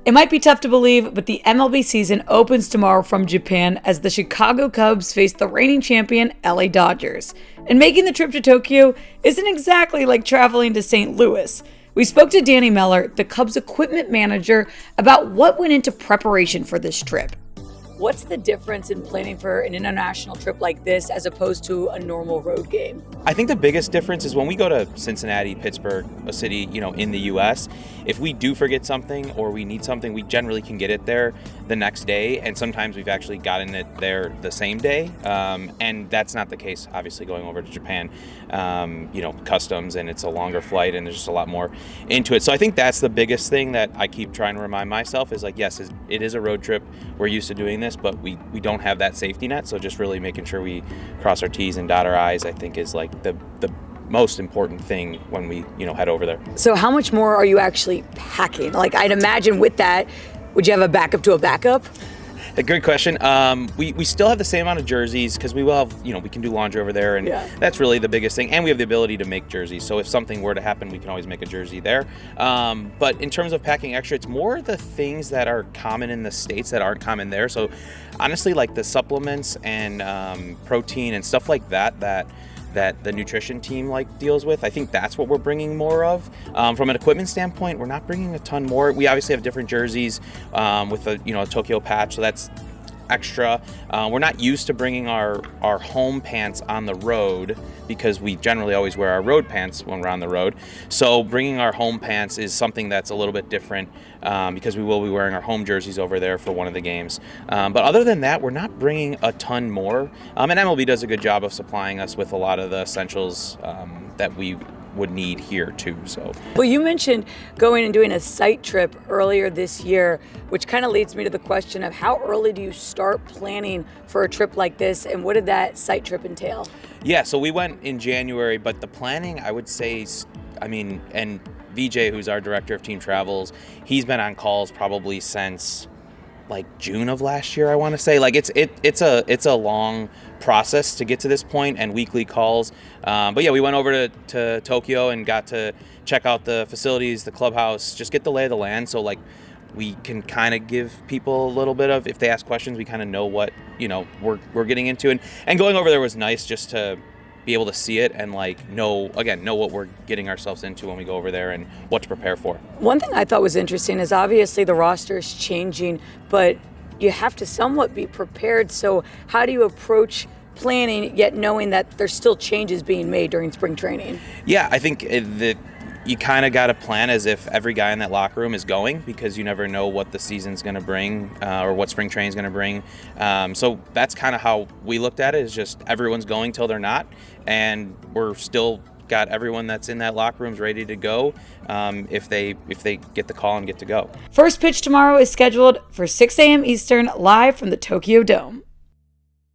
It might be tough to believe, but the MLB season opens tomorrow from Japan as the Chicago Cubs face the reigning champion LA Dodgers. And making the trip to Tokyo isn't exactly like traveling to St. Louis. We spoke to Danny Meller, the Cubs equipment manager, about what went into preparation for this trip. What's the difference in planning for an international trip like this as opposed to a normal road game? I think the biggest difference is when we go to Cincinnati, Pittsburgh, a city, in the U.S., if we do forget something or we need something, we generally can get it there the next day. And sometimes we've actually gotten it there the same day. And that's not the case, obviously, going over to Japan, customs, and it's a longer flight and there's just a lot more into it. So I think that's the biggest thing that I keep trying to remind myself is yes, it is a road trip. We're used to doing this, but we don't have that safety net. So just really making sure we cross our T's and dot our I's, I think, is the most important thing when we head over there. So how much more are you actually packing? I'd imagine with that, would you have a backup to a backup? A good question. We still have the same amount of jerseys because we will have, we can do laundry over there, and that's really the biggest thing. And we have the ability to make jerseys. So if something were to happen, we can always make a jersey there. But in terms of packing extra, it's more the things that are common in the States that aren't common there. So honestly, the supplements and protein and stuff like that the nutrition team deals with. I think that's what we're bringing more of. From an equipment standpoint, we're not bringing a ton more. We obviously have different jerseys with a Tokyo patch, so that's extra. We're not used to bringing our home pants on the road because we generally always wear our road pants when we're on the road. So bringing our home pants is something that's a little bit different because we will be wearing our home jerseys over there for one of the games. But other than that, we're not bringing a ton more. And MLB does a good job of supplying us with a lot of the essentials that we would need here too. So well, you mentioned going and doing a site trip earlier this year, which kind of leads me to the question of how early do you start planning for a trip like this, and what did that site trip entail? Yeah, so we went in January, but the planning, I would say, and VJ, who's our director of team travels, he's been on calls probably since June of last year, I want to say. It's a long process to get to this point, and weekly calls. But yeah, we went over to Tokyo and got to check out the facilities, the clubhouse, just get the lay of the land. So we can kind of give people a little bit of, if they ask questions, we kind of know what we're getting into. And going over there was nice just to be able to see it and know what we're getting ourselves into when we go over there and what to prepare for. One thing I thought was interesting is obviously the roster is changing, but you have to somewhat be prepared. So how do you approach planning yet knowing that there's still changes being made during spring training? Yeah, I think you kind of got to plan as if every guy in that locker room is going, because you never know what the season's going to bring or what spring training's going to bring. So that's kind of how we looked at it, is just everyone's going till they're not, and we're still got everyone that's in that locker room's ready to go if they get the call and get to go. First pitch tomorrow is scheduled for 6 a.m. Eastern, live from the Tokyo Dome.